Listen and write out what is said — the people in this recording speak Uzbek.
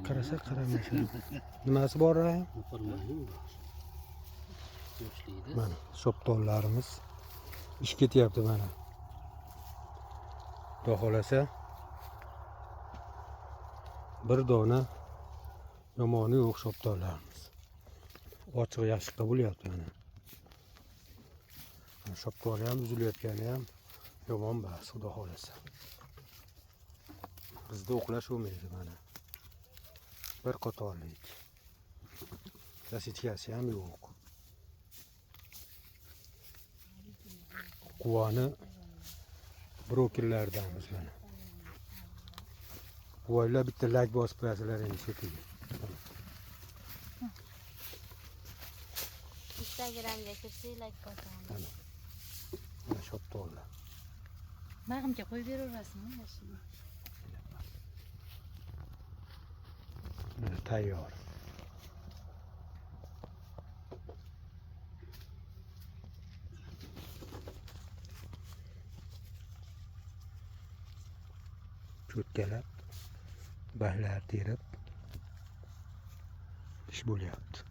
Qarasa qaramaysan. Nimasi bor ha? Mana shoptonlarimiz ish ketyapti mana. Xudo xolasa bir dona yomoni yo'q shoptonlarimiz. Ochiq yaxshi bo'lyapti mana. Shopkoni ham uzilayotgani ham yomon emas, xudo xolasa. Bizda o'qlash bo'lmaydi mana. Bir qatorlik. Rasitkasi ham yo'q. Quvani brokerlardamiz mana. Quvaylar bitta like bosib qo'yasizlar endi chetiga. Instagramga kirsak like bosamiz. Mana shoptonlar. Bag'imga qo'yib beraverasizmi mashina? Mana tayyor. Cho'tkalab, bahlar terib ish bo'lyapti.